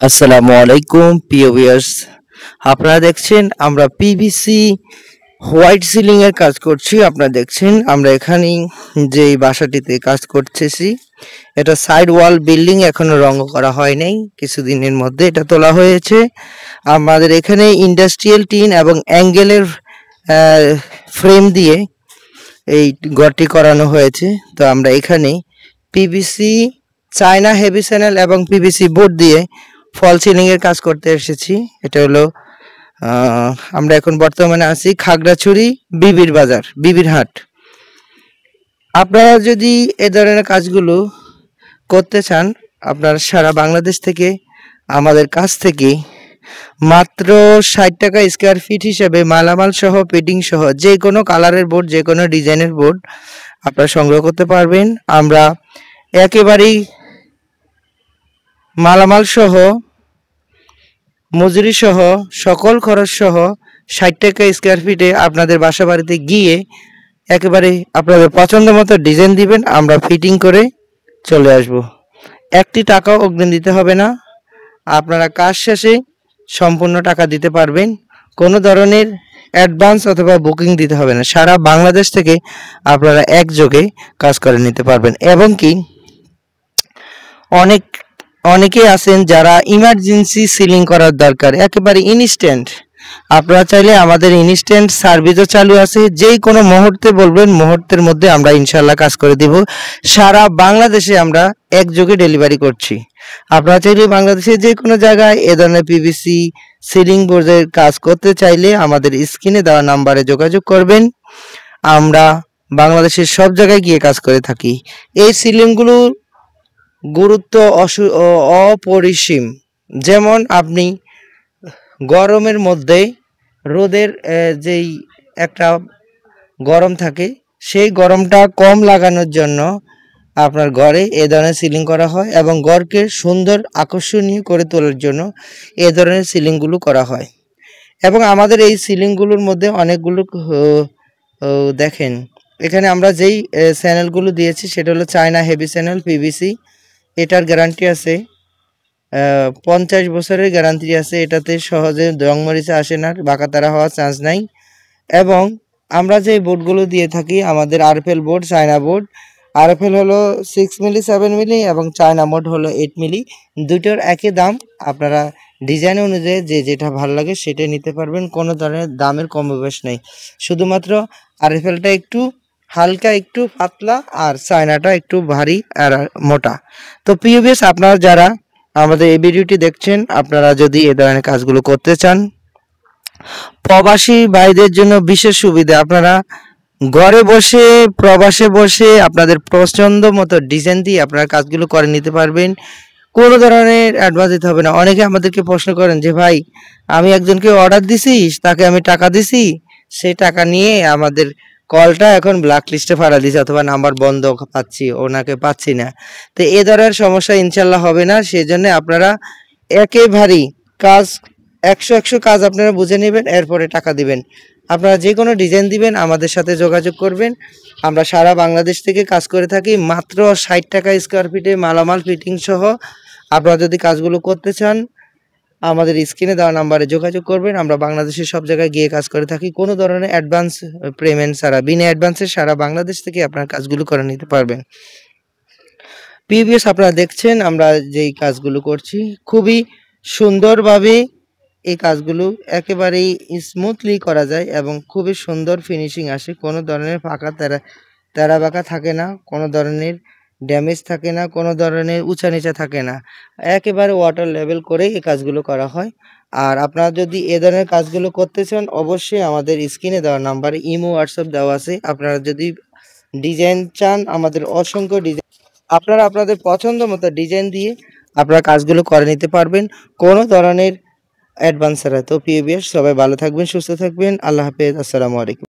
আসসালামু আলাইকুম প্রিয় ভিউয়ার্স। আপনারা দেখছেন আমরা পিভিসি হোয়াইট সিলিং এর কাজ করছি। আপনারা দেখছেন আমরা এখানেই যেই বাসাটিতে কাজ করতেছি, এটা সাইড ওয়াল বিল্ডিং, এখনো রং করা হয় নাই, কিছুদিনের মধ্যে এটা তোলা হয়েছে। আমাদের এখানে ইন্ডাস্ট্রিয়াল টিন এবং অ্যাঙ্গেলের ফ্রেম দিয়ে এই ঘরটি করানো হয়েছে। তো আমরা এখানে পিভিসি, চায়না হেভি চ্যানেল এবং পিভিসি বোর্ড দিয়ে ফল সিলিং এর কাজ করতে এসেছি। এটা হলো আমরা এখন বর্তমানে আছি খাগড়াছড়ি বিবির বাজার, বিবির হাট। আপনারা যদি এ ধরনের কাজগুলো করতে চান, আপনারা সারা বাংলাদেশ থেকে আমাদের কাছ থেকে মাত্র 60 টাকা স্কোয়ার ফিট হিসেবে মালামাল সহ, ফিটিং সহ যে কোনো কালারের বোর্ড, যে কোনো ডিজাইনের বোর্ড আপনারা সংগ্রহ করতে পারবেন। আমরা একেবারেই মালামাল সহ, মজুরি সহ, সকল খরচ সহ 60 টাকা স্কোয়ার ফিটে আপনাদের বাসা বাড়িতে গিয়ে একেবারে আপনাদের পছন্দ মতো ডিজাইন দিবেন, আমরা ফিটিং করে চলে আসব। একটি টাকাও অগ্রিম দিতে হবে না, আপনারা কাজ শেষে সম্পূর্ণ টাকা দিতে পারবেন। কোনো ধরনের অ্যাডভান্স অথবা বুকিং দিতে হবে না। সারা বাংলাদেশ থেকে আপনারা একযোগে কাজ করে নিতে পারবেন। এবং কি অনেকে আছেন যারা ইমার্জেন্সি সিলিং করার দরকার, একেবারে ইনস্ট্যান্ট। আপনারা চাইলে আমাদের ইনস্ট্যান্ট সার্ভিসও চালু আছে, যেই কোনো মুহূর্তে বলবেন, মুহূর্তের মধ্যে আমরা ইনশাল্লাহ কাজ করে দেব। সারা বাংলাদেশে আমরা একযোগে ডেলিভারি করছি। আপনারা চাইলে বাংলাদেশে যে কোনো জায়গায় এ ধরনের পিভিসি সিলিং বোর্ডের কাজ করতে চাইলে আমাদের স্ক্রিনে দেওয়া নাম্বারে যোগাযোগ করবেন। আমরা বাংলাদেশের সব জায়গায় গিয়ে কাজ করে থাকি। এই সিলিংগুলোর গুরুত্ব অপরিসীম। যেমন আপনি গরমের মধ্যে রোদের যেই একটা গরম থাকে, সেই গরমটা কম লাগানোর জন্য আপনার ঘরে এ ধরনের সিলিং করা হয়, এবং ঘরকে সুন্দর আকর্ষণীয় করে তোলার জন্য এ ধরনের সিলিংগুলো করা হয়। এবং আমাদের এই সিলিংগুলোর মধ্যে অনেকগুলো দেখেন, এখানে আমরা যেই চ্যানেলগুলো দিয়েছি সেটা হলো চায়না হেভি চ্যানেল পিভিসি। এটার গ্যারান্টি আছে 50 বছরের গ্যারান্টি আছে। এটাতে সহজে রং মরিচা আসে না, বাঁকাতারা হওয়ার চান্স নাই। এবং আমরা যে বোর্ডগুলো দিয়ে থাকি, আমাদের RFL board, China board. RFL হলো 6 মিলি, 7 মিলি, এবং চায়না বোর্ড হলো 8 মিলি। দুটোর একই দাম। আপনারা ডিজাইন অনুযায়ী যে যেটা ভালো লাগে সেটাই নিতে পারবেন, কোনো ধরনের দামের কমবেশ নেই। শুধুমাত্র আরএফএলটা একটু হালকা, একটু পাতলা, আর চায়নাটা একটু ভারী আর মোটা। তো প্রিভিয়াস আপনারা যারা আমাদের এই ভিডিওটি দেখছেন, আপনারা যদি এ ধরনের কাজগুলো করতে চান, প্রবাসী ভাইদের জন্য বিশেষ সুবিধা। আপনারা ঘরে বসে, প্রবাসে বসে আপনাদের পছন্দ মতো ডিজাইন দিয়ে আপনারা কাজগুলো করে নিতে পারবেন। কোনো ধরনের অ্যাডভান্স দিতে হবে না। অনেকে আমাদেরকে প্রশ্ন করেন যে ভাই, আমি একজনকে অর্ডার দিছি, তাকে আমি টাকা দিছি, সেই টাকা নিয়ে আমাদের কলটা এখন ব্ল্যাক লিস্টে ফাড়া দিছে, অথবা নাম্বার বন্ধ পাচ্ছি, ওনাকে পাচ্ছি না। তো এ ধরনের সমস্যা ইনশাল্লাহ হবে না। সেই জন্য আপনারা একেবারেই কাজ 100 কাজ আপনারা বুঝে নেবেন, এরপরে টাকা দিবেন। আপনারা যে কোনো ডিজাইন দিবেন, আমাদের সাথে যোগাযোগ করবেন। আমরা সারা বাংলাদেশ থেকে কাজ করে থাকি মাত্র 60 টাকা স্কোয়ার ফিটে মালামাল ফিটিং সহ। আপনারা যদি কাজগুলো করতে চান, আমাদের স্ক্রিনে দেওয়া নাম্বারে যোগাযোগ করবেন। আমরা বাংলাদেশের সব জায়গায় গিয়ে কাজ করে থাকি, কোনো ধরনের অ্যাডভান্স পেমেন্ট ছাড়া, বিনা অ্যাডভান্সে সারা বাংলাদেশ থেকে আপনার কাজগুলো করে নিতে পারবেন। প্রিভিয়াস আপনারা দেখছেন আমরা যেই কাজগুলো করছি, খুবই সুন্দরভাবে এই কাজগুলো একেবারেই স্মুথলি করা যায়, এবং খুবই সুন্দর ফিনিশিং আসে। কোনো ধরনের ফাঁকা তেরা বাঁকা থাকে না, কোনো ধরনের ড্যামেজ থাকে না, কোনো ধরনের উঁচা নিচা থাকে না। একেবারে ওয়াটার লেভেল করে এই কাজগুলো করা হয়। আর আপনারা যদি এ ধরনের কাজগুলো করতে চান, অবশ্যই আমাদের স্ক্রিনে দেওয়া নাম্বারে ইমো, হোয়াটসঅ্যাপ দেওয়া আছে। আপনারা যদি ডিজাইন চান, আমাদের অসংখ্য ডিজাইন, আপনারা আপনাদের পছন্দ মতো ডিজাইন দিয়ে আপনারা কাজগুলো করে নিতে পারবেন, কোনো ধরনের অ্যাডভান্স ছাড়া। তো প্রিয় ভিউয়ার্স, সবাই ভালো থাকবেন, সুস্থ থাকবেন। আল্লাহ হাফেজ, আসসালামু আলাইকুম।